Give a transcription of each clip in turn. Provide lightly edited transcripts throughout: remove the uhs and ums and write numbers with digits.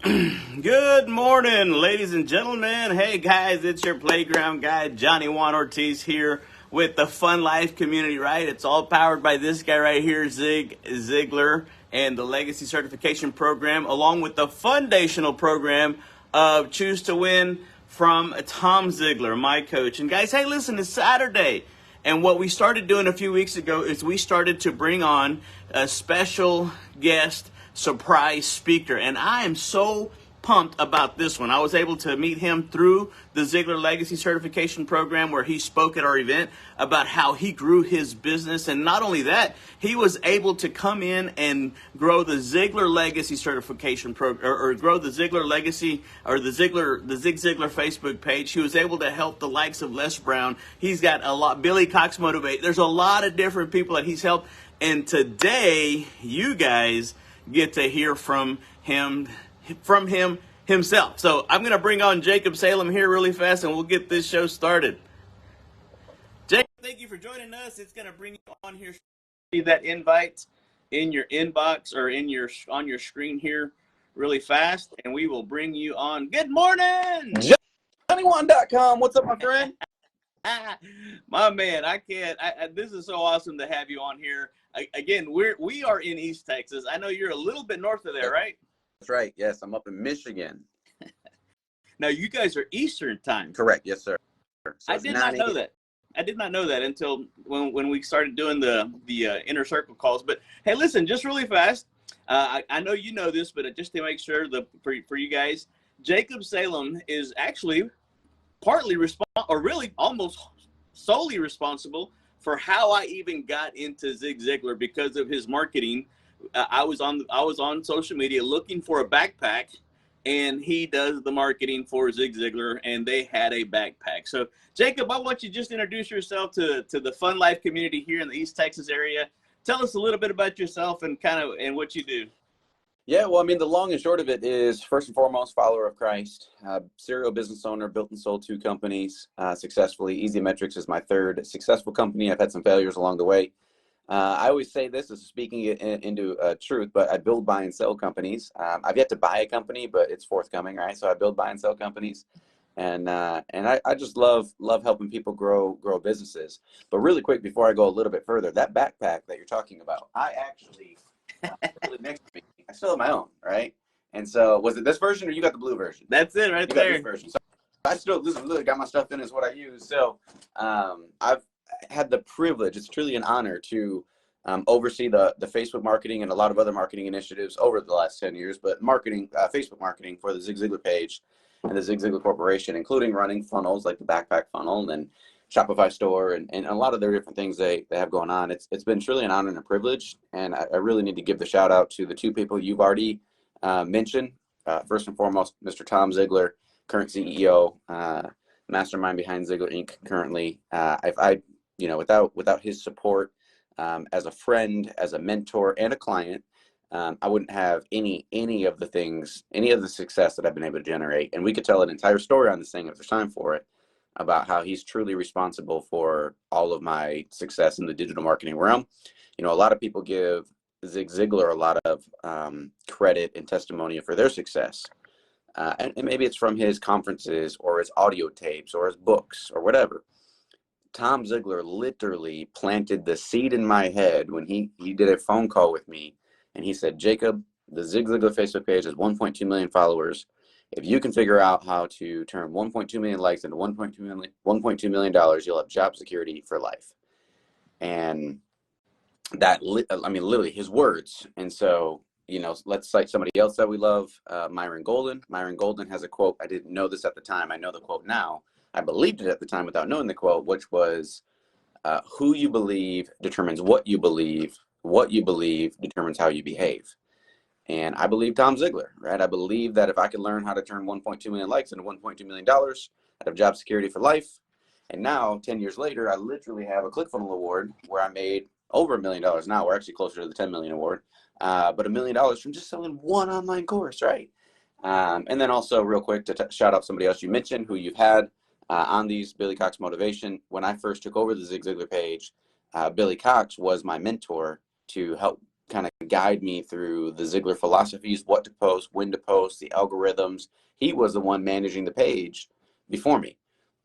Good morning, ladies and gentlemen. Hey guys, it's your playground guy, Johnny Juan Ortiz here with the Fun Life community, right? It's all powered by this guy right here, ZigZiglar, and the Legacy Certification Program, along with the foundational program of Choose to Win from Tom Ziglar, my coach. And guys, hey, listen, it's Saturday. And what we started doing a few weeks ago is we started to bring on a special guest surprise speaker. And I am so pumped about this one. I was able to meet him through the Ziglar Legacy Certification Program, where he spoke at our event about how he grew his business. And not only that, he was able to come in and grow the Ziglar Legacy Certification Program, or grow the Ziglar Legacy, or the ZigZiglar Facebook page. He was able to help the likes of Les Brown. He's got a lot, Billy Cox Motivate. There's a lot of different people that he's helped. And today, you guys get to hear from him himself. So I'm going to bring on Jacob Salem here really fast, and we'll get this show started. Jacob, thank you for joining us. It's going to bring you on here. See that invite in your inbox or on your screen here really fast, and we will bring you on. Good morning, Johnny1.com. What's up, my friend? My man, this is so awesome to have you on here. Again, we are in East Texas. I know you're a little bit north of there, right? That's right. Yes, I'm up in Michigan. Now, you guys are Eastern time. Correct. Yes, sir. So I did not know that. I did not know that until when we started doing the inner circle calls. But hey, listen, just really fast. I know you know this, but just to make sure for you guys, Jacob Salem is actually partly or really almost solely responsible for how I even got into Zig Ziglar because of his marketing. I was on social media looking for a backpack, and he does the marketing for Zig Ziglar, and they had a backpack. So, Jacob, I want you to just introduce yourself to the Fun Life community here in the East Texas area. Tell us a little bit about yourself and what you do. Yeah, well, I mean, the long and short of it is, first and foremost, follower of Christ, serial business owner, built and sold 2 companies successfully. Easy Metrics is my 3rd successful company. I've had some failures along the way. I always say this is speaking it into truth, but I build, buy, and sell companies. I've yet to buy a company, but it's forthcoming, right? So I build, buy, and sell companies, and I just love helping people grow businesses. But really quick, before I go a little bit further, that backpack that you're talking about, I actually next to me, I still have my own, right? And so, was it this version or you got the blue version? That's it, right there. This version. So I still literally got my stuff in is what I use. So I've had the privilege, it's truly an honor to oversee the Facebook marketing and a lot of other marketing initiatives over the last 10 years, but Facebook marketing for the Zig Ziglar page and the Zig Ziglar Corporation, including running funnels like the backpack funnel and Shopify store and a lot of their different things they have going on. It's been truly an honor and a privilege, and I really need to give the shout out to the 2 people you've already mentioned. First and foremost, Mr. Tom Ziglar, current CEO, mastermind behind Ziglar Inc. currently. Without his support, as a friend, as a mentor, and a client, I wouldn't have any of the success that I've been able to generate. And we could tell an entire story on this thing if there's time for it, about how he's truly responsible for all of my success in the digital marketing realm. You know, a lot of people give Zig Ziglar a lot of credit and testimony for their success. And maybe it's from his conferences or his audio tapes or his books or whatever. Tom Ziglar literally planted the seed in my head when he did a phone call with me, and he said, Jacob, the Zig Ziglar Facebook page has 1.2 million followers. If you can figure out how to turn 1.2 million likes into $1.2 million, you'll have job security for life. And that, literally his words. And so, let's cite somebody else that we love, Myron Golden. Myron Golden has a quote. I didn't know this at the time. I know the quote now. I believed it at the time without knowing the quote, which was, who you believe determines what you believe determines how you behave. And I believe Tom Ziglar, right? I believe that if I could learn how to turn 1.2 million likes into $1.2 million, I'd have job security for life. And now, 10 years later, I literally have a ClickFunnels award where I made over $1 million. Now we're actually closer to the 10 million award, but $1 million from just selling one online course, right? And then also real quick to shout out somebody else you mentioned who you've had on these, Billy Cox Motivation. When I first took over the Zig Ziglar page, Billy Cox was my mentor to help kind of guide me through the Ziglar philosophies, what to post, when to post, the algorithms. He was the one managing the page before me.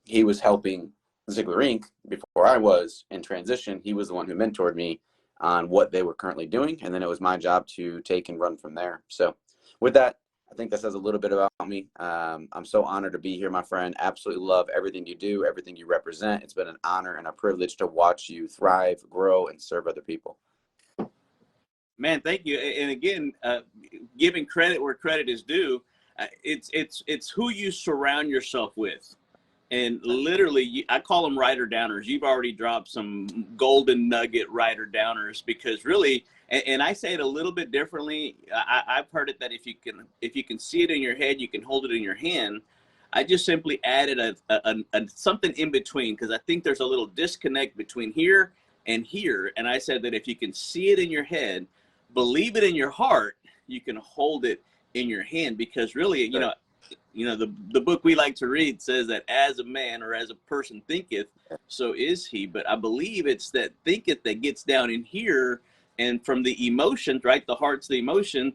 He was helping Ziglar Inc. before I was in transition. He was the one who mentored me on what they were currently doing. And then it was my job to take and run from there. So with that, I think that says a little bit about me. I'm so honored to be here, my friend. Absolutely love everything you do, everything you represent. It's been an honor and a privilege to watch you thrive, grow, and serve other people. Man, thank you. And again, giving credit where credit is due, it's who you surround yourself with. And literally, I call them writer downers. You've already dropped some golden nugget writer downers, because really, and I say it a little bit differently. I've heard it that if you can see it in your head, you can hold it in your hand. I just simply added a something in between, because I think there's a little disconnect between here and here. And I said that if you can see it in your head, believe it in your heart, you can hold it in your hand. Because really, the book we like to read says that as a man or as a person thinketh, so is he. But I believe it's that thinketh that gets down in here, and from the emotions, right? The heart's the emotion.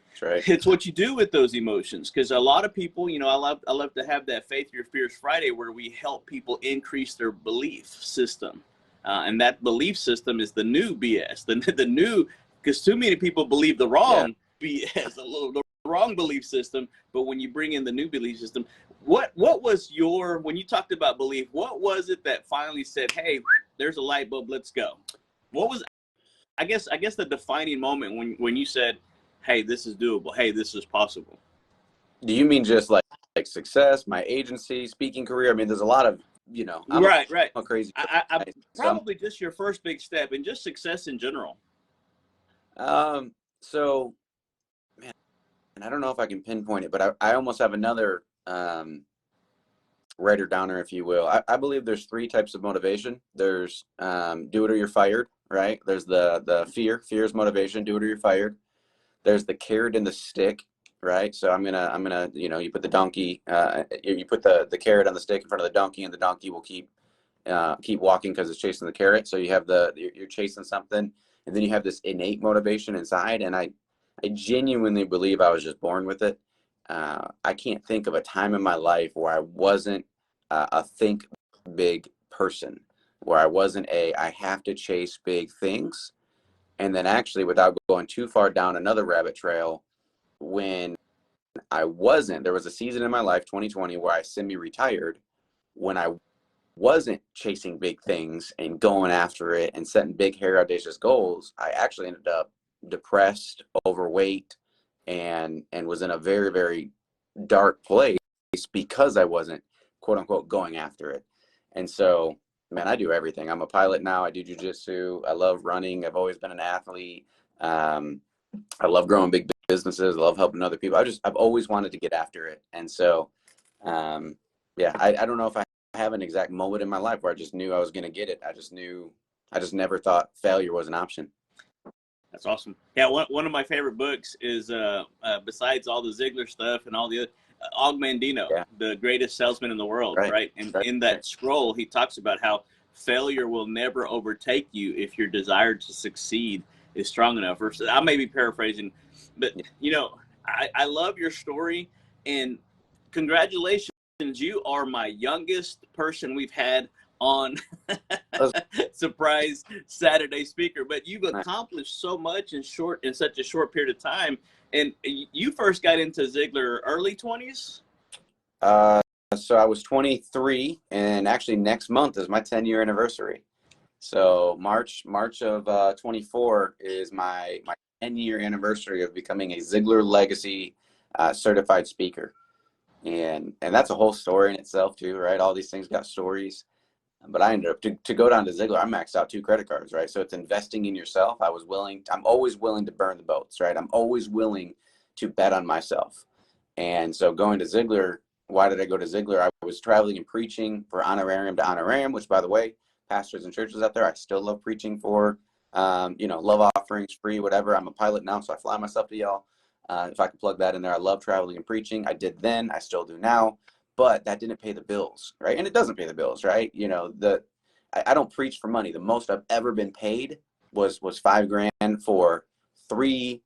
That's right. It's what you do with those emotions. Because a lot of people, I love to have that Faith Your Fears Friday where we help people increase their belief system. And that belief system is the new BS, the new, because too many people believe the wrong BS, the wrong belief system. But when you bring in the new belief system, what was when you talked about belief, what was it that finally said, hey, there's a light bulb, let's go? What was, I guess the defining moment when you said, hey, this is doable, hey, this is possible? Do you mean just like success, my agency, speaking career? I mean, there's a lot of, I'm right. a crazy I probably just your first big step and just success in general. So, man, and I don't know if I can pinpoint it, but I almost have another writer downer, if you will. I believe there's three types of motivation. There's do it or you're fired, right? There's the fear is motivation, do it or you're fired. There's the carrot and the stick, right? So I'm gonna you put the donkey, you put the carrot on the stick in front of the donkey, and the donkey will keep walking because it's chasing the carrot. So you have you're chasing something, and then you have this innate motivation inside. And I genuinely believe I was just born with it. I can't think of a time in my life where I wasn't a think big person, where I wasn't I have to chase big things. And then actually, without going too far down another rabbit trail, when I wasn't, there was a season in my life, 2020, where I semi-retired, when I wasn't chasing big things and going after it and setting big, hairy, audacious goals. I actually ended up depressed, overweight, and was in a very, very dark place because I wasn't, quote unquote, going after it. And so, man, I do everything. I'm a pilot now. I do jujitsu. I love running. I've always been an athlete. I love growing big businesses. I love helping other people. I've always wanted to get after it. And so, I don't know if I have an exact moment in my life where I just knew I was going to get it. I just never thought failure was an option. That's awesome. Yeah, one of my favorite books is besides all the Ziglar stuff and all the other, Og Mandino, the greatest salesman in the world, right? And in that scroll, he talks about how failure will never overtake you if your desire to succeed is strong enough. Or I may be paraphrasing, but I love your story, and congratulations. You are my youngest person we've had on surprise Saturday speaker, but you've accomplished so much in such a short period of time. And you first got into Ziglar early 20s? So I was 23, and actually next month is my 10-year anniversary. So March of 24 is my 10-year anniversary of becoming a Ziglar Legacy certified speaker. And that's a whole story in itself too, right? All these things got stories. But I ended up to go down to Ziglar, I maxed out 2 credit cards, right? So it's investing in yourself. I'm always willing to burn the boats, right? I'm always willing to bet on myself. And so going to Ziglar, why did I go to Ziglar? I was traveling and preaching for honorarium to honorarium, which, by the way, pastors and churches out there, I still love preaching for, love offerings, free, whatever. I'm a pilot now, so I fly myself to y'all. If I could plug that in there, I love traveling and preaching. I did then, I still do now, but that didn't pay the bills, right? And it doesn't pay the bills, right? I don't preach for money. The most I've ever been paid was $5,000 for 3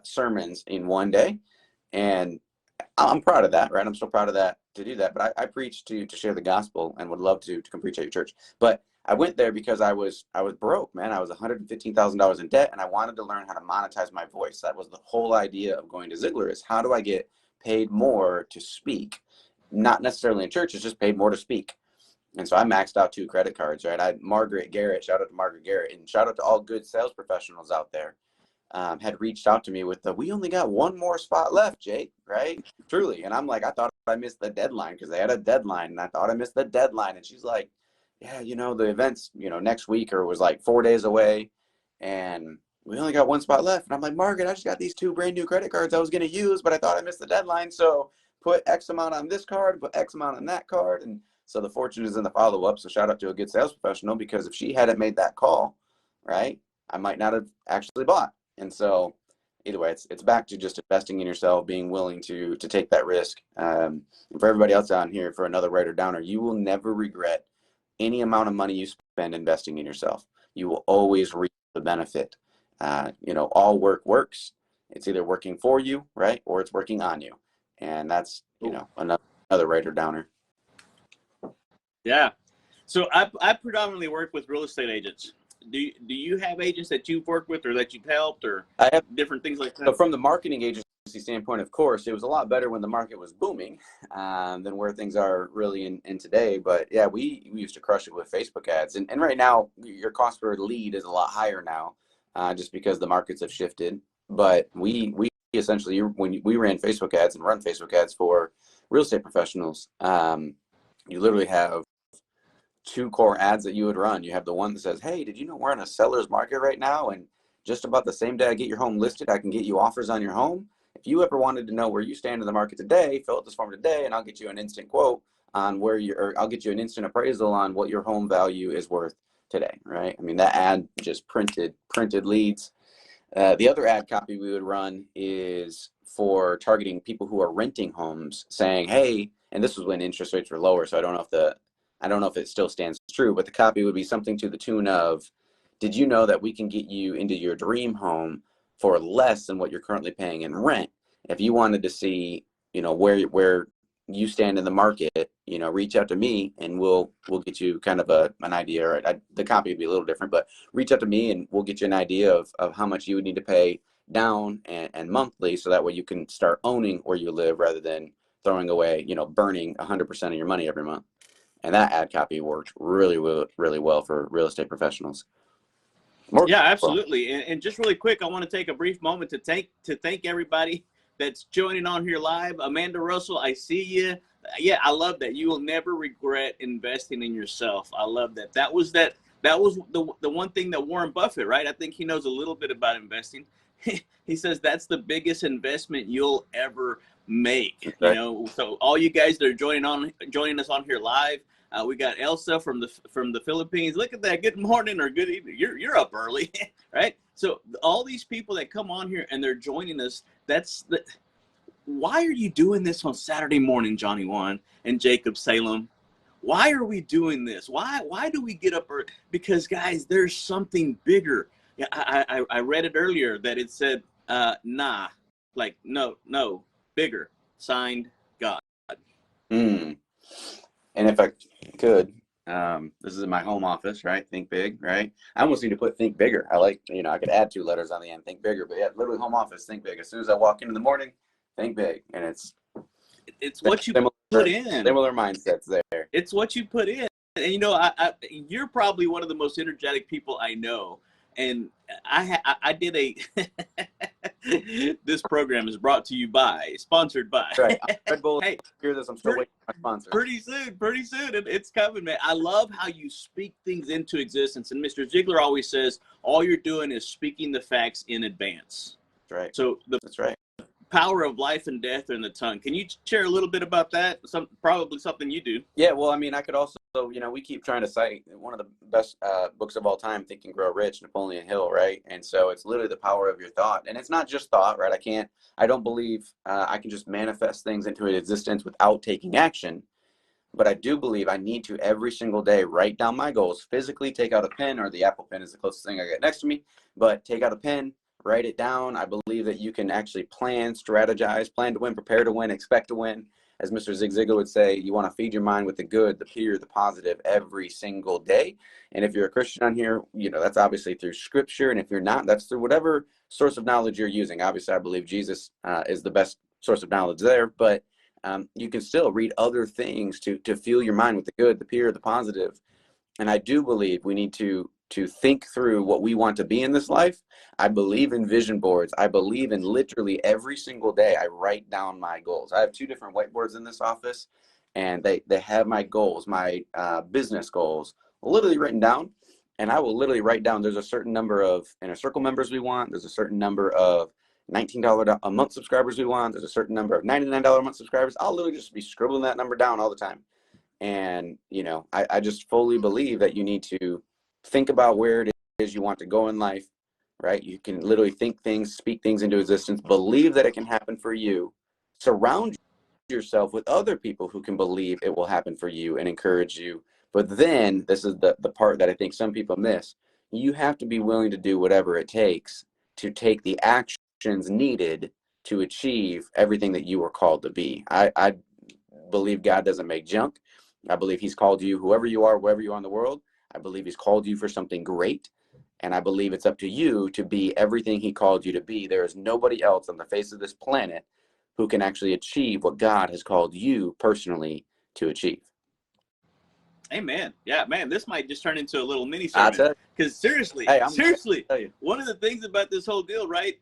sermons in one day. And I'm proud of that, right? I'm so proud of that to do that. But I preach to share the gospel and would love to come preach at your church. But I went there because I was broke, man. I was $115,000 in debt, and I wanted to learn how to monetize my voice. That was the whole idea of going to Ziglar, is how do I get paid more to speak? Not necessarily in church, it's just paid more to speak. And so I maxed out 2 credit cards, right? I had Margaret Garrett, shout out to Margaret Garrett, and shout out to all good sales professionals out there. Had reached out to me with we only got 1 more spot left, Jake, right? Truly. And I'm like, I thought I missed the deadline, because they had a deadline, and I thought I missed the deadline. And she's like, yeah, the event's, next week, or was like 4 days away, and we only got 1 spot left. And I'm like, Margaret, I just got these 2 brand new credit cards I was going to use, but I thought I missed the deadline. So put X amount on this card, put X amount on that card. And so the fortune is in the follow-up. So shout out to a good sales professional, because if she hadn't made that call, right, I might not have actually bought. And so either way, it's back to just investing in yourself, being willing to take that risk. And for everybody else on here, for another writer downer, you will never regret any amount of money you spend investing in yourself. You will always reap the benefit. All work works. It's either working for you, right, or it's working on you. And that's, another writer downer. Yeah. So I predominantly work with real estate agents. Do you have agents that you've worked with or that you've helped, or I have different things like that? So from the marketing agency standpoint, of course, it was a lot better when the market was booming than where things are really in today. But yeah, we used to crush it with Facebook ads. And right now, your cost per lead is a lot higher now, just because the markets have shifted. But we essentially, when we ran Facebook ads and run Facebook ads for real estate professionals, you literally have 2 core ads that you would run. You have the one that says, hey, did you know we're in a seller's market right now? And just about the same day I get your home listed, I can get you offers on your home. If you ever wanted to know where you stand in the market today, fill out this form today, and I'll get you an instant quote on I'll get you an instant appraisal on what your home value is worth today, right? I mean, that ad just printed leads. The other ad copy we would run is for targeting people who are renting homes, saying, hey, and this was when interest rates were lower, so I don't know if it still stands true, but the copy would be something to the tune of, did you know that we can get you into your dream home for less than what you're currently paying in rent? If you wanted to see, where you stand in the market, reach out to me and we'll get you kind of an idea. Or the copy would be a little different, but reach out to me and we'll get you an idea of how much you would need to pay down and monthly, so that way you can start owning where you live rather than throwing away, burning 100% of your money every month. And that ad copy worked really, really well for real estate professionals. Yeah, absolutely. And just really quick, I want to take a brief moment to thank everybody that's joining on here live. Amanda Russell, I see you. Yeah, I love that. You will never regret investing in yourself. I love that. That was the one thing that Warren Buffett, right? I think he knows a little bit about investing. He says that's the biggest investment you'll ever make. Right. So all you guys that are joining us on here live, we got Elsa from the Philippines. Look at that. Good morning or good evening. You're up early, right? So all these people that come on here and they're joining us, why are you doing this on Saturday morning, Johnny Juan and Jacob Salem? Why are we doing this? Why do we get up early? Because guys, there's something bigger. Yeah, I read it earlier that it said, no, bigger, signed God. And if I could, this is in my home office, right? Think big, right? I almost need to put think bigger. I like, I could add 2 letters on the end, think bigger, but yeah, literally home office, think big. As soon as I walk in the morning, think big. And it's what you put in. Similar mindsets there. It's what you put in. And you're probably one of the most energetic people I know. And I did this program is sponsored by. Right. Red Bull. Hey, hear this. I'm still waiting for my sponsor. Pretty soon. It's coming, man. I love how you speak things into existence. And Mr. Ziegler always says, all you're doing is speaking the facts in advance. That's right. So that's right. Power of life and death are in the tongue. Can you share a little bit about that? Probably something you do. Yeah, well, I mean, I could also, we keep trying to cite one of the best books of all time, Think and Grow Rich, Napoleon Hill, right? And so it's literally the power of your thought. And it's not just thought, right? I don't believe I can just manifest things into existence without taking action. But I do believe I need to every single day write down my goals, physically take out a pen, or the Apple pen is the closest thing I get next to me, but take out a pen, write it down. I believe that you can actually plan, strategize, plan to win, prepare to win, expect to win. As Mr. ZigZiglar would say, you want to feed your mind with the good, the pure, the positive every single day. And if you're a Christian on here, that's obviously through scripture. And if you're not, that's through whatever source of knowledge you're using. Obviously, I believe Jesus is the best source of knowledge there, but you can still read other things to fuel your mind with the good, the pure, the positive. And I do believe we need to think through what we want to be in this life. I believe in vision boards. I believe in literally every single day I write down my goals. I have 2 different whiteboards in this office, and they have my goals, my business goals, literally written down. And I will literally write down, there's a certain number of Inner Circle members we want. There's a certain number of $19 a month subscribers we want. There's a certain number of $99 a month subscribers. I'll literally just be scribbling that number down all the time. And, I just fully believe that you need to think about where it is you want to go in life, right? You can literally think things, speak things into existence, believe that it can happen for you, surround yourself with other people who can believe it will happen for you and encourage you. But then this is the part that I think some people miss. You have to be willing to do whatever it takes to take the actions needed to achieve everything that you were called to be. I believe God doesn't make junk. I believe he's called you, whoever you are, wherever you are in the world. I believe he's called you for something great. And I believe it's up to you to be everything he called you to be. There is nobody else on the face of this planet who can actually achieve what God has called you personally to achieve. Amen. Yeah, man, this might just turn into a little mini sermon. Because seriously, one of the things about this whole deal, right?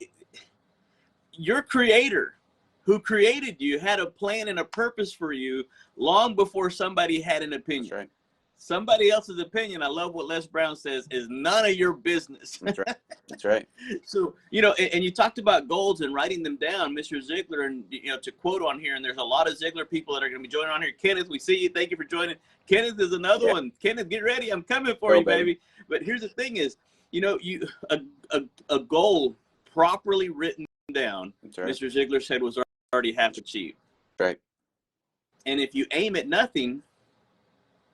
Your creator who created you had a plan and a purpose for you long before somebody had an opinion. That's right. Somebody else's opinion, I love what Les Brown says, is none of your business. That's right. That's right. So, and you talked about goals and writing them down, Mr. Ziglar, and, to quote on here, and there's a lot of Ziglar people that are going to be joining on here. Kenneth, we see you. Thank you for joining. Kenneth is another one. Kenneth, get ready. I'm coming for you, baby. But here's the thing is, a goal properly written down, right. Mr. Ziglar said, was already half achieved. Right. And if you aim at nothing,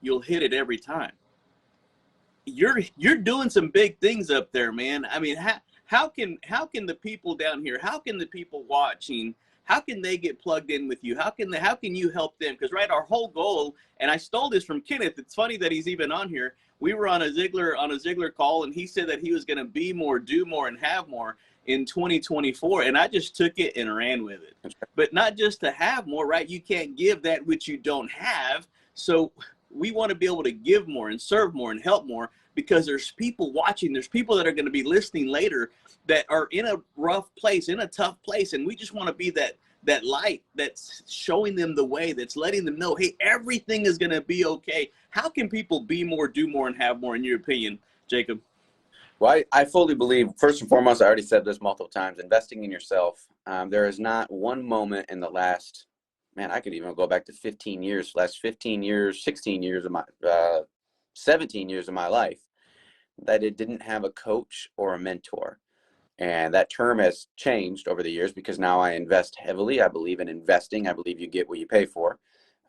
you'll hit it every time. You're doing some big things up there, man. I mean, how can the people down here, how can the people watching, how can they get plugged in with you? How can you help them? Because our whole goal, and I stole this from Kenneth. It's funny that he's even on here. We were on a Ziglar call, and he said that he was going to be more, do more, and have more in 2024, and I just took it and ran with it. But not just to have more, right? You can't give that which you don't have. So we want to be able to give more and serve more and help more, because there's people watching, there's people that are going to be listening later that are in a rough place, in a tough place, and we just want to be that light that's showing them the way, that's letting them know, hey, everything is going to be okay. How can people be more, do more, and have more, in your opinion, Jacob? Well, I fully believe, first and foremost, I already said this multiple times, investing in yourself. There is not one moment in the last, I could even go back to 15 years, last 15 years, 16 years of my, 17 years of my life, that it didn't have a coach or a mentor. And that term has changed over the years, because now I invest heavily. I believe in investing. I believe you get what you pay for.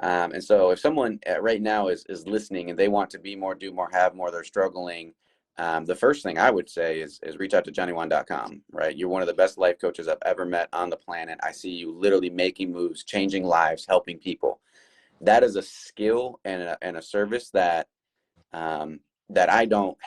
And so if someone right now is listening and they want to be more, do more, have more, they're struggling, the first thing I would say is reach out to johnnywan.com, right? You're one of the best life coaches I've ever met on the planet. I see you literally making moves, changing lives, helping people. That is a skill and a service that I don't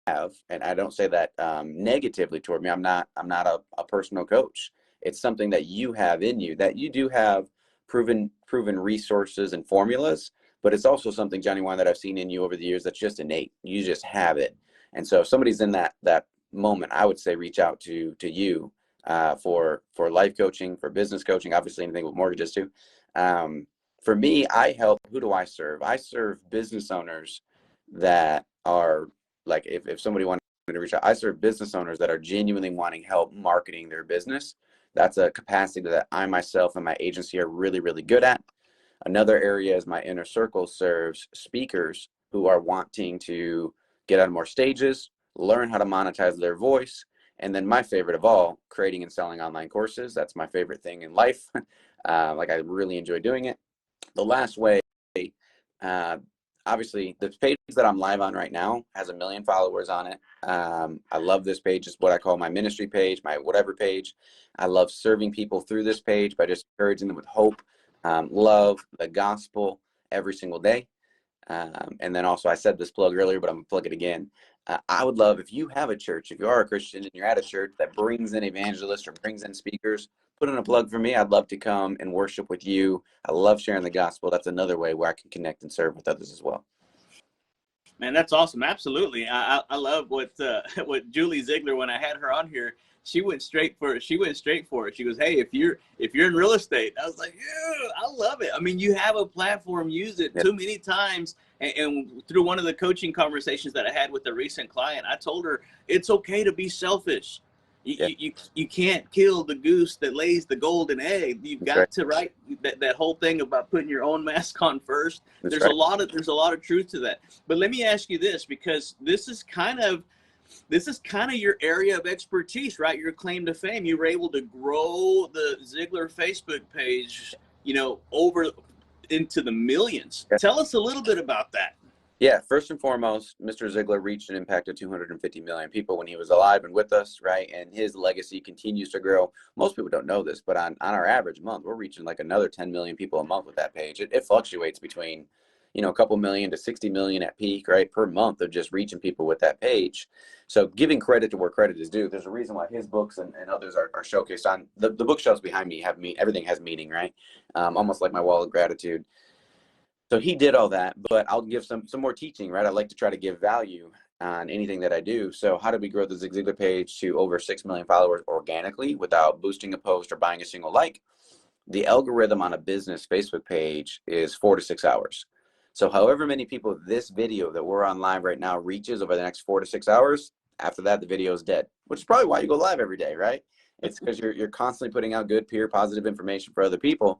have, and I don't say that negatively toward me. I'm not a personal coach. It's something that you have in you, that you do have proven resources and formulas, but it's also something, Johnny Wan, that I've seen in you over the years that's just innate. You just have it. And so if somebody's in that moment, I would say reach out to you for life coaching, for business coaching, obviously anything with mortgages too. For me, I help, who do I serve? I serve business owners that are, like, if somebody wanted to reach out, I serve business owners that are genuinely wanting help marketing their business. That's a capacity that I myself and my agency are really, really good at. Another area is my inner circle serves speakers who are wanting to get on more stages, learn how to monetize their voice, and then my favorite of all, creating and selling online courses. That's my favorite thing in life. I really enjoy doing it. The last way obviously the page that I'm live on right now has 1 million followers on it. I love this page. It's what I call my ministry page, my whatever page. I love serving people through this page by just encouraging them with hope, love, the gospel every single day. And then also, I said this plug earlier, but I'm gonna plug it again. I would love, if you have a church, if you are a Christian and you're at a church that brings in evangelists or brings in speakers, put in a plug for me. I'd love to come and worship with you. I love sharing the gospel. That's another way where I can connect and serve with others as well. Man, that's awesome. Absolutely. I love what Julie Ziegler, when I had her on here, she went straight for it. She goes, hey, if you're in real estate, I was like, yeah, I love it. I mean, you have a platform, use it. Too many times. And through one of the coaching conversations that I had with a recent client, I told her it's okay to be selfish. You can't kill the goose that lays the golden egg. You've got to write that whole thing about putting your own mask on first. There's a lot of truth to that. But let me ask you this, because this is kind of your area of expertise, right? Your claim to fame. You were able to grow the Ziegler Facebook page, over into the millions. Tell us a little bit about that. Yeah, first and foremost, Mr. Ziegler reached and impacted 250 million people when he was alive and with us, right? And his legacy continues to grow. Most people don't know this, but on our average month, we're reaching like another 10 million people a month with that page. It fluctuates between, a couple million to 60 million at peak, right, per month of just reaching people with that page. So giving credit to where credit is due. There's a reason why his books and others are showcased on the bookshelves behind me. Everything has meaning, right? Almost like my wall of gratitude. So he did all that, but I'll give some more teaching, right? I like to try to give value on anything that I do. So how did we grow the ZigZiglar page to over 6 million followers organically without boosting a post or buying a single like? The algorithm on a business Facebook page is 4 to 6 hours. So however many people this video that we're on live right now reaches over the next 4 to 6 hours, after that, the video is dead, which is probably why you go live every day, right? It's because you're constantly putting out good, peer, positive information for other people.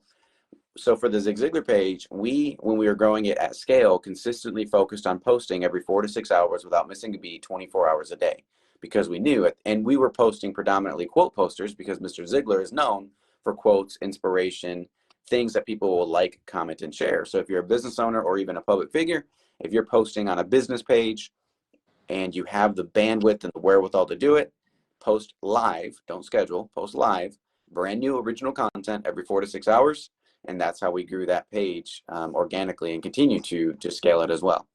So for the ZigZiglar page, when we were growing it at scale, consistently focused on posting every 4 to 6 hours without missing a beat, 24 hours a day, because we knew it. And we were posting predominantly quote posters because Mr. Ziegler is known for quotes, inspiration, things that people will like, comment, and share. So if you're a business owner or even a public figure, if you're posting on a business page and you have the bandwidth and the wherewithal to do it, post live, don't schedule, post live, brand new original content every 4 to 6 hours. And that's how we grew that page organically and continue to scale it as well.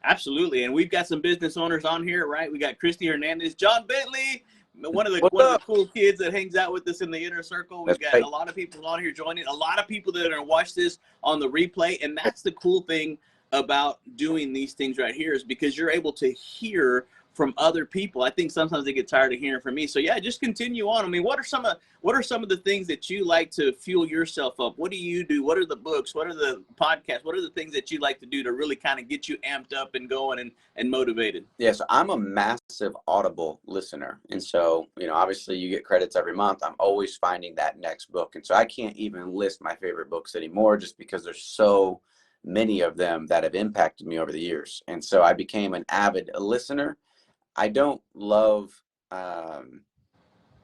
Absolutely. And we've got some business owners on here, right? We got Christy Hernandez, John Bentley, one of the cool kids that hangs out with us in the inner circle. We've got a lot of people on here joining, a lot of people that are going to watch this on the replay. And that's the cool thing about doing these things right here, is because you're able to hear from other people. I think sometimes they get tired of hearing from me. So yeah, just continue on. I mean, what are some of the things that you like to fuel yourself up? What do you do? What are the books? What are the podcasts? What are the things that you like to do to really kind of get you amped up and going and motivated? Yeah, so I'm a massive Audible listener. And so, obviously you get credits every month. I'm always finding that next book. And so I can't even list my favorite books anymore just because there's so many of them that have impacted me over the years. And so I became an avid listener. I don't love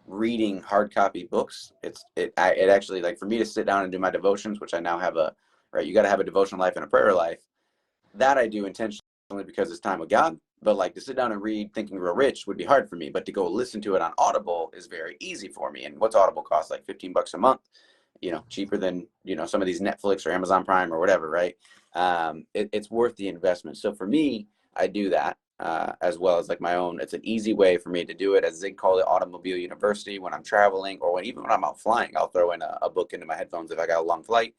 reading hard copy books. It actually, like, for me to sit down and do my devotions, which I now have you got to have a devotional life and a prayer life. That I do intentionally because it's time with God. But like to sit down and read Think and Grow Rich would be hard for me. But to go listen to it on Audible is very easy for me. And what's Audible cost? Like $15 a month, cheaper than, some of these Netflix or Amazon Prime or whatever, right? It's worth the investment. So for me, I do that. As well as like my own, it's an easy way for me to do it, as Zig call it, Automobile University. When I'm traveling or even when I'm out flying, I'll throw in a book into my headphones if I got a long flight.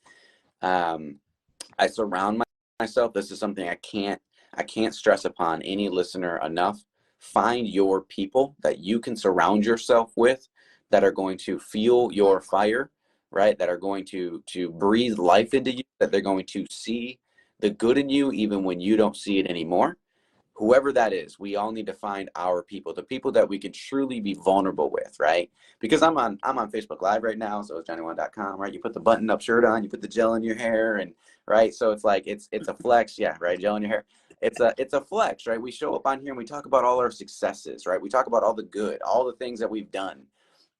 I surround myself. This is something I can't stress upon any listener enough. Find your people that you can surround yourself with that are going to fuel your fire, right? That are going to breathe life into you, that they're going to see the good in you even when you don't see it anymore. Whoever that is, we all need to find our people, the people that we can truly be vulnerable with, right? Because I'm on Facebook Live right now, so it's johnnyone.com, right? You put the button-up shirt on, you put the gel in your hair, and right, so it's like it's a flex, yeah, right? Gel in your hair, it's a flex, right? We show up on here and we talk about all our successes, right? We talk about all the good, all the things that we've done.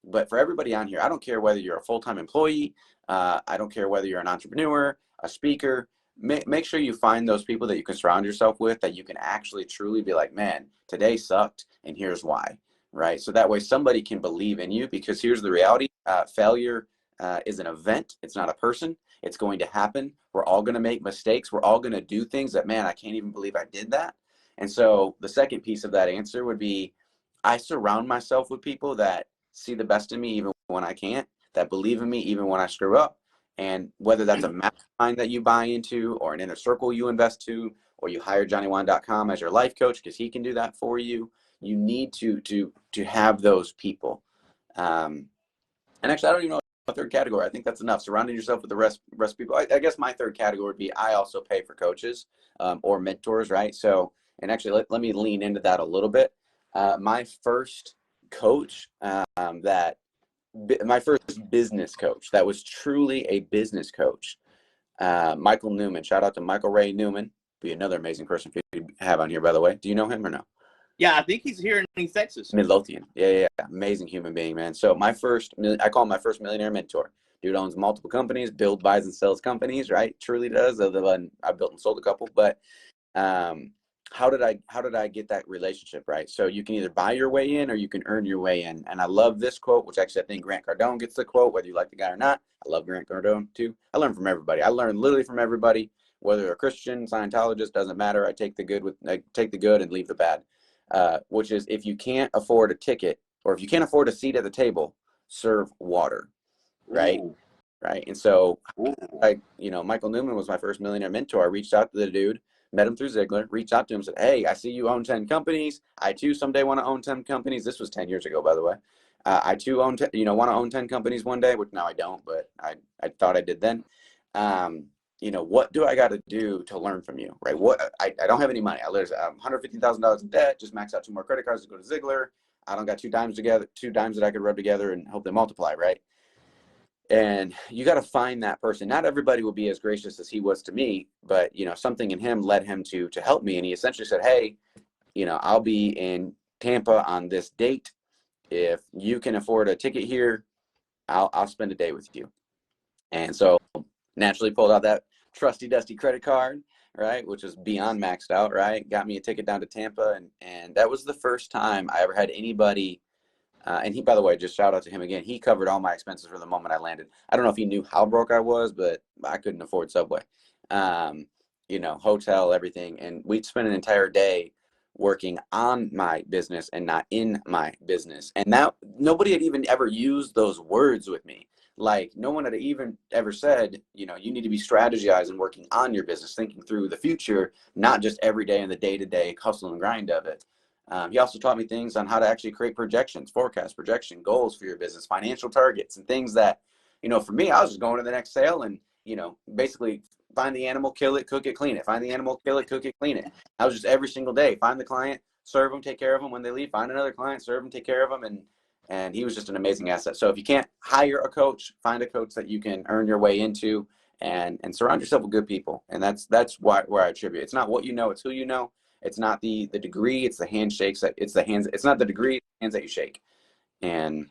But for everybody on here, I don't care whether you're a full-time employee, I don't care whether you're an entrepreneur, a speaker, make sure you find those people that you can surround yourself with, that you can actually truly be like, man, today sucked and here's why, right? So that way somebody can believe in you, because here's the reality. Failure is an event. It's not a person. It's going to happen. We're all going to make mistakes. We're all going to do things that, man, I can't even believe I did that. And so the second piece of that answer would be, I surround myself with people that see the best in me even when I can't, that believe in me even when I screw up. And whether that's a mastermind that you buy into, or an inner circle you invest to, or you hire johnnywan.com as your life coach because he can do that for you, you need to have those people. And actually, I don't even know a third category. I think that's enough. Surrounding yourself with the rest of people. I guess my third category would be, I also pay for coaches or mentors, right? So, and actually, let me lean into that a little bit. My first coach my first business coach that was truly a business coach, Michael Newman. Shout out to Michael Ray Newman. Be another amazing person to have on here, by the way. Do you know him or no? Yeah, I think he's here in East Texas. Midlothian. Yeah. Amazing human being, man. So I call him my first millionaire mentor. Dude owns multiple companies, builds, buys, and sells companies, right? Truly does. Other than I built and sold a couple, but how did I get that relationship, right? So you can either buy your way in or you can earn your way in. And I love this quote, which actually I think Grant Cardone gets the quote, whether you like the guy or not. I love Grant Cardone too. I learn from everybody. I learn literally from everybody, whether they're a Christian, Scientologist, doesn't matter. I take the good and leave the bad. Which is, if you can't afford a ticket, or if you can't afford a seat at the table, serve water, right? Ooh. Right. And so, Michael Newman was my first millionaire mentor. I reached out to the dude, met him through Ziglar, reached out to him, said, hey, I see you own 10 companies. I too someday want to own 10 companies. This was 10 years ago, by the way. I too want to own 10 companies one day, which now I don't, but I thought I did then. What do I got to do to learn from you, right? I don't have any money. I literally $150,000 in debt, just maxed out 2 more credit cards to go to Ziglar. I don't got 2 dimes that I could rub together and hope they multiply, right? And you got to find that person. Not everybody will be as gracious as he was to me, but something in him led him to help me. And he essentially said, hey, I'll be in Tampa on this date. If you can afford a ticket here, I'll spend a day with you. And so naturally pulled out that trusty dusty credit card, right, which was beyond maxed out, right? Got me a ticket down to Tampa, and that was the first time I ever had anybody. And he, by the way, just shout out to him again. He covered all my expenses from the moment I landed. I don't know if he knew how broke I was, but I couldn't afford Subway, hotel, everything. And we'd spend an entire day working on my business and not in my business. And that nobody had even ever used those words with me. Like, no one had even ever said, you need to be strategizing, working on your business, thinking through the future, not just every day in the day-to-day hustle and grind of it. He also taught me things on how to actually create projections, forecast, projection, goals for your business, financial targets, and things that, for me, I was just going to the next sale and, basically find the animal, kill it, cook it, clean it. Find the animal, kill it, cook it, clean it. I was just every single day, find the client, serve them, take care of them when they leave, find another client, serve them, take care of them. And he was just an amazing asset. So if you can't hire a coach, find a coach that you can earn your way into, and surround yourself with good people. And that's where I attribute. It's not what you know, it's who you know. It's not the degree, it's the handshakes. It's the hands. It's not the degree, it's the hands that you shake. And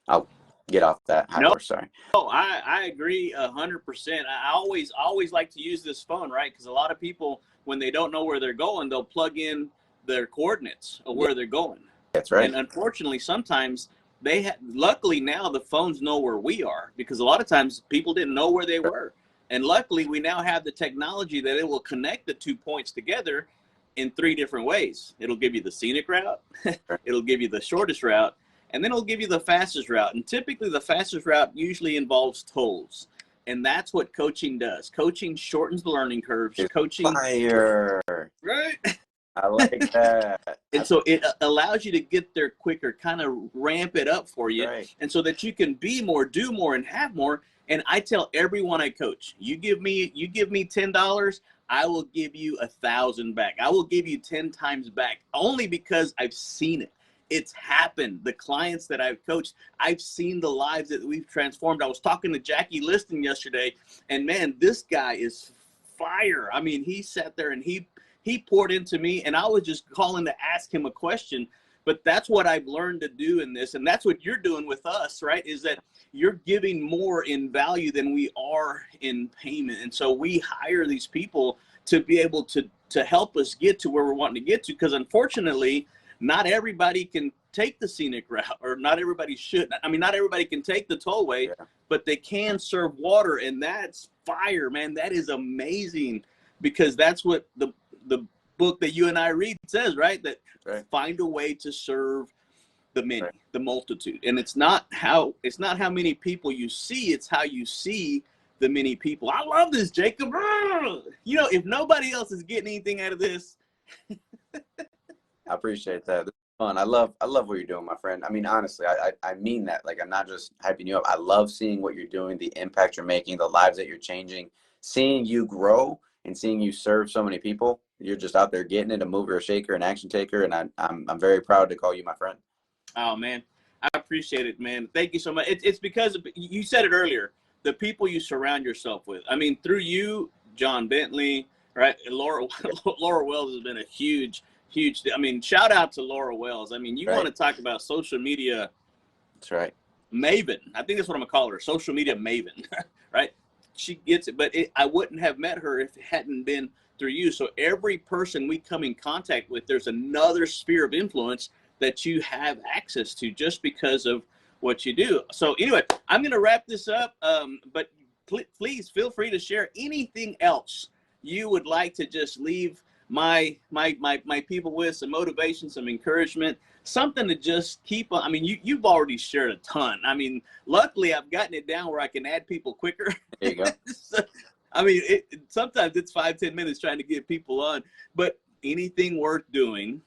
I'll get off that high horse. Sorry. Oh, I agree 100%. I always like to use this phone, right? Because a lot of people, when they don't know where they're going, they'll plug in their coordinates of where they're going. That's right. And unfortunately, sometimes luckily now the phones know where we are, because a lot of times people didn't know where they were. And luckily we now have the technology that it will connect the 2 points together in 3 different ways. It'll give you the scenic route, it'll give you the shortest route, and then it'll give you the fastest route. And typically the fastest route usually involves tolls. And that's what coaching does. Coaching shortens the learning curves. Fire. Right? I like that. And so it allows you to get there quicker, kind of ramp it up for you. Right. And so that you can be more, do more, and have more. And I tell everyone I coach, you give me $10, I will give you 1,000 back. I will give you 10 times back, only because I've seen it. It's happened. The clients that I've coached, I've seen the lives that we've transformed. I was talking to Jackie Liston yesterday, and man, this guy is fire. I mean, he sat there and he poured into me, and I was just calling to ask him a question. But that's what I've learned to do in this, and that's what you're doing with us, right? Is that you're giving more in value than we are in payment. And so we hire these people to be able to help us get to where we're wanting to get to, because unfortunately, not everybody can take the scenic route, or not everybody should. I mean, not everybody can take the tollway, but they can serve water, and that's fire, man. That is amazing, because that's what the book that you and I read says, right? That find a way to serve the many, the multitude. And it's not how many people you see, it's how you see the many people. I love this, Jacob. You know, if nobody else is getting anything out of this. I appreciate that. This is fun. I love what you're doing, my friend. I mean, honestly, I mean that. Like, I'm not just hyping you up. I love seeing what you're doing, the impact you're making, the lives that you're changing, seeing you grow and seeing you serve so many people. You're just out there getting it, a mover, a shaker, an action taker, and I'm very proud to call you my friend. Oh, man, I appreciate it, man. Thank you so much. It's because you said it earlier, the people you surround yourself with. I mean, through you, John Bentley, right? Laura Wells has been a huge. I mean, shout out to Laura Wells. I mean, you want to talk about social media. That's right. Maven. I think that's what I'm going to call her, social media maven, right? She gets it, but I wouldn't have met her if it hadn't been through you. So every person we come in contact with, there's another sphere of influence that you have access to just because of what you do. So anyway, I'm going to wrap this up, but please feel free to share anything else you would like to just leave my people with, some motivation, some encouragement, something to just keep on. I mean, you've already shared a ton. I mean, luckily I've gotten it down where I can add people quicker. There you go. So, I mean, sometimes it's 5-10 minutes trying to get people on, but anything worth doing,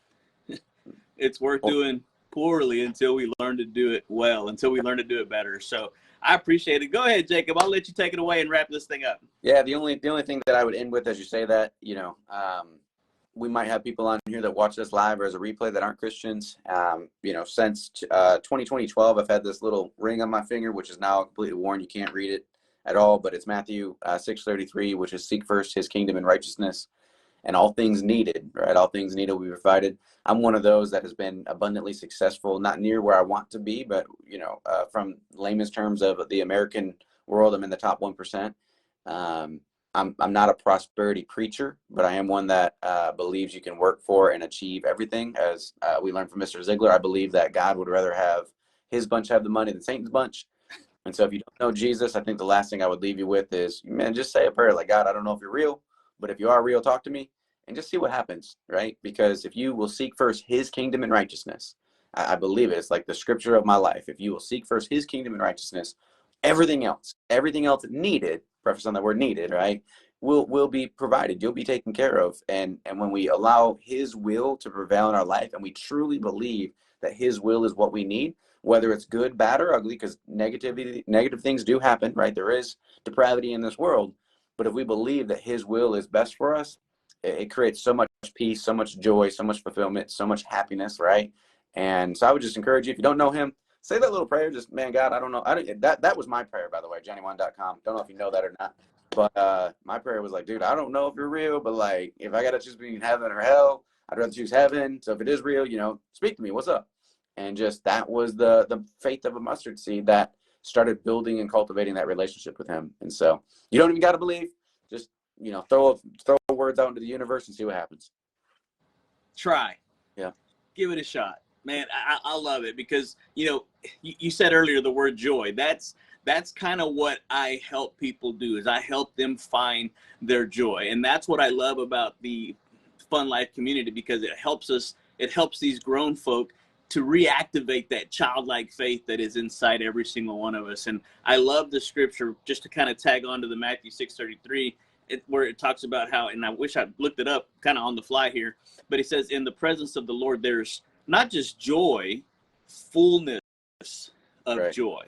it's worth doing poorly until we learn to do it well, until we learn to do it better. So I appreciate it. Go ahead, Jacob. I'll let you take it away and wrap this thing up. Yeah, the only thing that I would end with as you say that, you know, we might have people on here that watch this live or as a replay that aren't Christians. You know, since 2012, I've had this little ring on my finger, which is now completely worn. You can't read it at all, but it's Matthew 6:33, which is seek first his kingdom and righteousness, and all things needed, right? All things needed will be provided. I'm one of those that has been abundantly successful, not near where I want to be, but, you know, from layman's terms of the American world, I'm in the top 1%. I'm not a prosperity preacher, but I am one that believes you can work for and achieve everything. As we learned from Mr. Ziglar, I believe that God would rather have his bunch have the money than Satan's bunch. And so if you don't know Jesus, I think the last thing I would leave you with is, man, just say a prayer like, God, I don't know if you're real, but if you are real, talk to me and just see what happens, right? Because if you will seek first his kingdom and righteousness, I believe it. It's like the scripture of my life. If you will seek first his kingdom and righteousness, everything else needed, preface on the word needed, right, will be provided. You'll be taken care of. And when we allow his will to prevail in our life, and we truly believe that his will is what we need, whether it's good, bad, or ugly, because negative things do happen, right? There is depravity in this world. But if we believe that his will is best for us, it creates so much peace, so much joy, so much fulfillment, so much happiness, right? And so I would just encourage you, if you don't know him, say that little prayer. Just, man, God, I don't know. That was my prayer, by the way, JohnnyWan.com. Don't know if you know that or not. But my prayer was like, dude, I don't know if you're real, but like, if I got to choose between heaven or hell, I'd rather choose heaven. So if it is real, you know, speak to me. What's up? And just that was the faith of a mustard seed that started building and cultivating that relationship with him. And so you don't even got to believe. Just, you know, throw words out into the universe and see what happens. Try. Yeah. Give it a shot. Man, I love it because, you know, you said earlier the word joy. That's kind of what I help people do, is I help them find their joy. And that's what I love about the Fun Life community, because it helps these grown folk to reactivate that childlike faith that is inside every single one of us. And I love the scripture, just to kind of tag on to the Matthew 6:33, where it talks about how, and I wish I looked it up kind of on the fly here, but it says, in the presence of the Lord, there's not just joy, fullness of joy.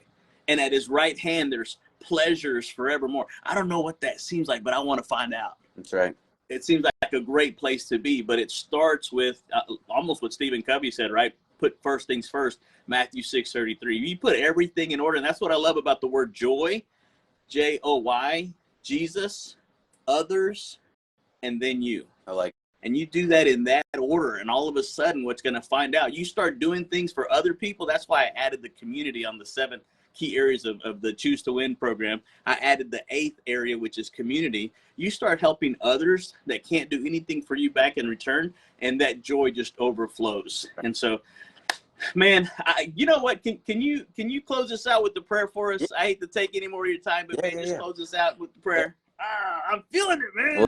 And at his right hand, there's pleasures forevermore. I don't know what that seems like, but I want to find out. That's right. It seems like a great place to be, but it starts with almost what Stephen Covey said, right? Put first things first, Matthew 6:33. You put everything in order, and that's what I love about the word joy, Joy, Jesus, others, and then you. I like and you do that in that order, and all of a sudden what's going to find out, you start doing things for other people. That's why I added the community on the 7 key areas of the Choose to Win program. I added the 8th area, which is community. You start helping others that can't do anything for you back in return, and that joy just overflows. And so, man, you know what? Can you close us out with the prayer for us? I hate to take any more of your time, but just close us out with the prayer. I'm feeling it, man. Well,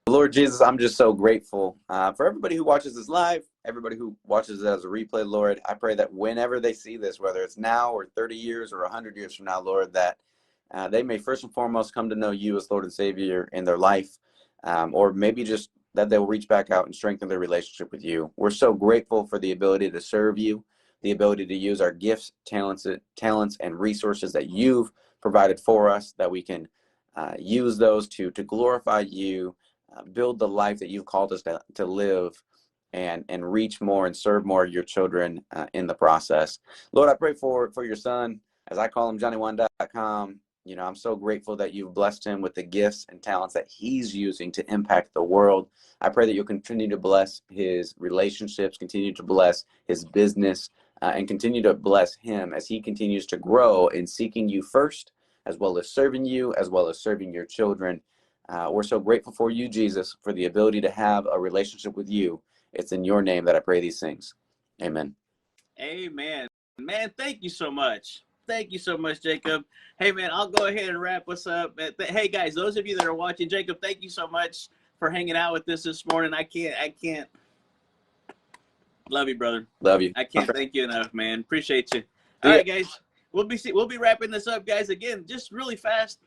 Lord Jesus, I'm just so grateful for everybody who watches this live, everybody who watches it as a replay, Lord. I pray that whenever they see this, whether it's now or 30 years or 100 years from now, Lord, that they may first and foremost come to know you as Lord and Savior in their life, or maybe just that they'll reach back out and strengthen their relationship with you. We're so grateful for the ability to serve you, the ability to use our gifts, talents, and resources that you've provided for us, that we can use those to glorify you, build the life that you've called us to live, and reach more and serve more of your children in the process. Lord, I pray for your son, as I call him, Johnny1.com. You know, I'm so grateful that you've blessed him with the gifts and talents that he's using to impact the world. I pray that you'll continue to bless his relationships, continue to bless his business, and continue to bless him as he continues to grow in seeking you first, as well as serving you, as well as serving your children. We're so grateful for you, Jesus, for the ability to have a relationship with you. It's in your name that I pray these things. Amen. Amen. Man, thank you so much. Thank you so much, Jacob. Hey, man, I'll go ahead and wrap us up. Hey, guys, those of you that are watching, Jacob, thank you so much for hanging out with us this morning. I can't. Love you, brother. Love you. I can't thank you enough, man. Appreciate you. All right, guys. We'll be wrapping this up, guys. Again, just really fast.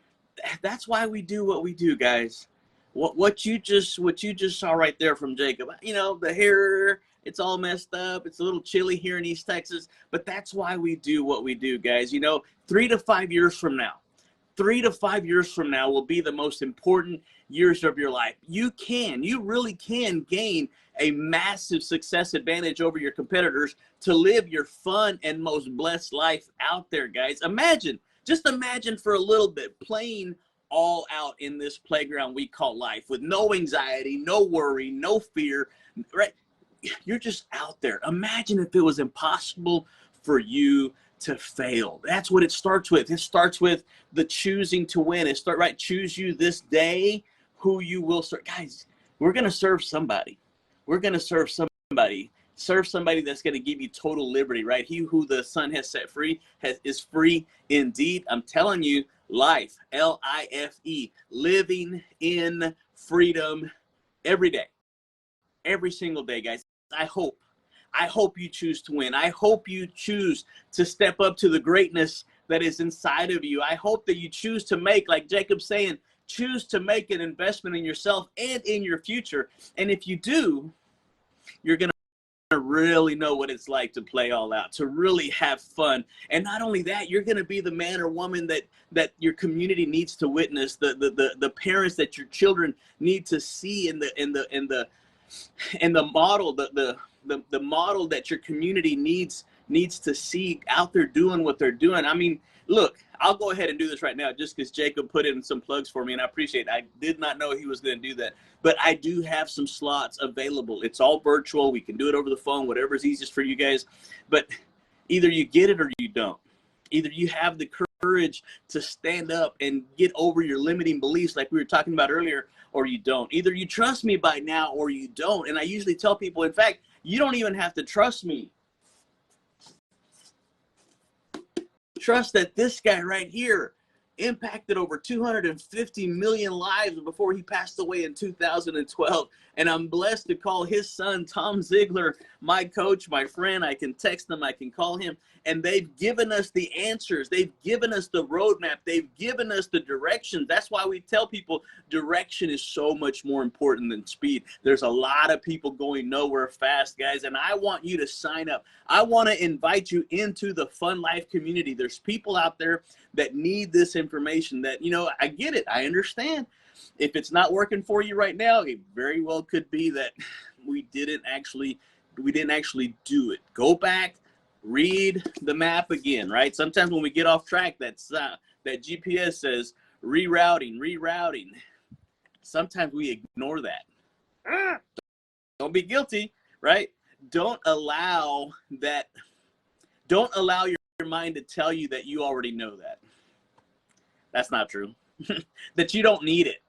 That's why we do what we do, guys. What you just saw right there from Jacob. You know, the hair, it's all messed up. It's a little chilly here in East Texas, but that's why we do what we do, guys. You know, 3 to 5 years from now, 3 to 5 years from now will be the most important years of your life. You really can gain a massive success advantage over your competitors to live your fun and most blessed life out there, guys. Just imagine for a little bit playing all out in this playground we call life with no anxiety, no worry, no fear, right? You're just out there. Imagine if it was impossible for you to fail. That's what it starts with. It starts with the choosing to win. Choose you this day who you will serve. Guys, we're going to serve somebody. We're going to serve somebody. Serve somebody that's going to give you total liberty, right? He who the Son has set free is free indeed. I'm telling you, life, L-I-F-E, living in freedom every day, every single day, guys. I hope you choose to win. I hope you choose to step up to the greatness that is inside of you. I hope that you choose to make, like Jacob's saying, choose to make an investment in yourself and in your future. And if you do, you're going to really know what it's like to play all out, to really have fun. And not only that, you're going to be the man or woman that your community needs to witness, the parents that your children need to see in the model, the model that your community needs to see out there doing what they're doing. I mean, look, I'll go ahead and do this right now just because Jacob put in some plugs for me, and I appreciate it. I did not know he was going to do that, but I do have some slots available. It's all virtual. We can do it over the phone, whatever's easiest for you guys. But either you get it or you don't. Either you have the courage to stand up and get over your limiting beliefs like we were talking about earlier, or you don't. Either you trust me by now or you don't. And I usually tell people, in fact, you don't even have to trust me. Trust that this guy right here impacted over 250 million lives before he passed away in 2012. And I'm blessed to call his son, Tom Ziegler, my coach, my friend. I can text him, I can call him. And they've given us the answers. They've given us the roadmap. They've given us the directions. That's why we tell people direction is so much more important than speed. There's a lot of people going nowhere fast, guys. And I want you to sign up. I want to invite you into the Fun Life community. There's people out there that need this information that, you know, I get it. I understand. If it's not working for you right now, it very well could be that we didn't actually do it. Go back, read the map again, right? Sometimes when we get off track, that GPS says rerouting. Sometimes we ignore that. Don't be guilty, right? Don't allow that. Don't allow your mind to tell you that you already know that. That's not true. That you don't need it.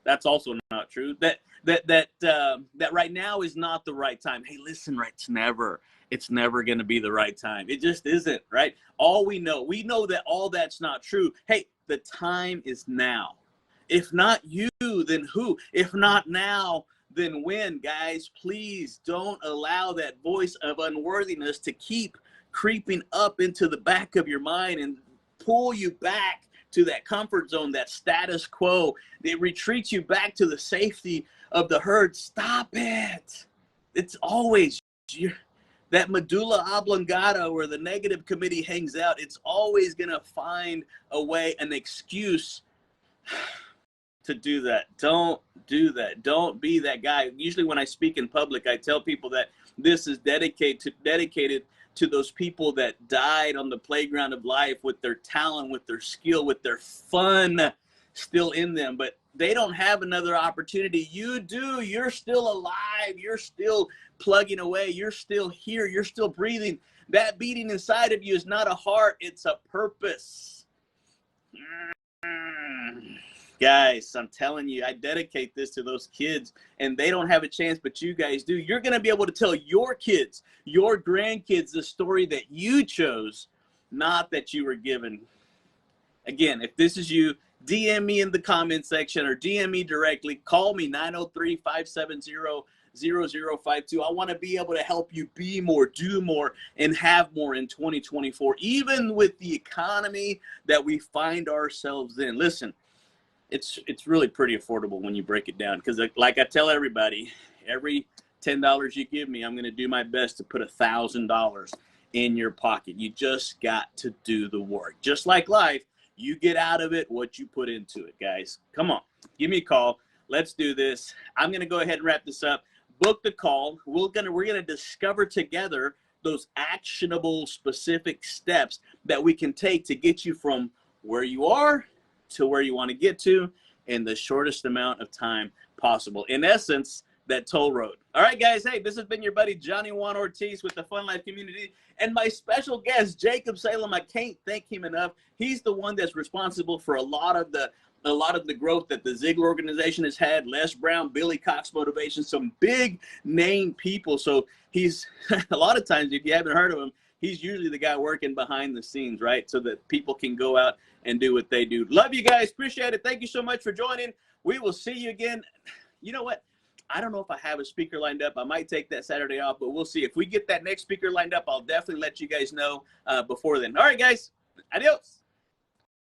That's also not true. That right now is not the right time. Hey, listen, right? It's never going to be the right time. It just isn't, right? We know that all that's not true. Hey, the time is now. If not you, then who? If not now, then when? Guys, please don't allow that voice of unworthiness to keep creeping up into the back of your mind and pull you back to that comfort zone, that status quo. It retreats you back to the safety of the herd. Stop it. It's always that medulla oblongata where the negative committee hangs out. It's always going to find a way, an excuse to do that. Don't do that. Don't be that guy. Usually when I speak in public, I tell people that this is dedicated to those people that died on the playground of life with their talent, with their skill, with their fun still in them, but they don't have another opportunity. You do. You're still alive. You're still plugging away. You're still here. You're still breathing. That beating inside of you is not a heart. It's a purpose. Guys, I'm telling you, I dedicate this to those kids, and they don't have a chance, but you guys do. You're going to be able to tell your kids, your grandkids, the story that you chose, not that you were given. Again, if this is you, DM me in the comment section or DM me directly. Call me, 903-570-0052. I want to be able to help you be more, do more, and have more in 2024, even with the economy that we find ourselves in. Listen, it's really pretty affordable when you break it down, because like I tell everybody, every $10 you give me, I'm going to do my best to put $1,000 in your pocket. You just got to do the work. Just like life, you get out of it what you put into it, guys. Come on, give me a call. Let's do this. I'm going to go ahead and wrap this up. Book the call. We're gonna discover together those actionable, specific steps that we can take to get you from where you are to where you want to get to in the shortest amount of time possible. In essence, that toll road. All right, guys. Hey, this has been your buddy Johnny Juan Ortiz with the Fun Life Community, and my special guest Jacob Salem. I can't thank him enough. He's the one that's responsible for a lot of the growth that the ZigZiglar organization has had. Les Brown, Billy Cox Motivation, some big name people. So he's a lot of times, if you haven't heard of him, he's usually the guy working behind the scenes, right? So that people can go out and do what they do. Love you guys. Appreciate it. Thank you so much for joining. We will see you again. You know what? I don't know if I have a speaker lined up. I might take that Saturday off, but we'll see. If we get that next speaker lined up, I'll definitely let you guys know before then. All right, guys. Adios.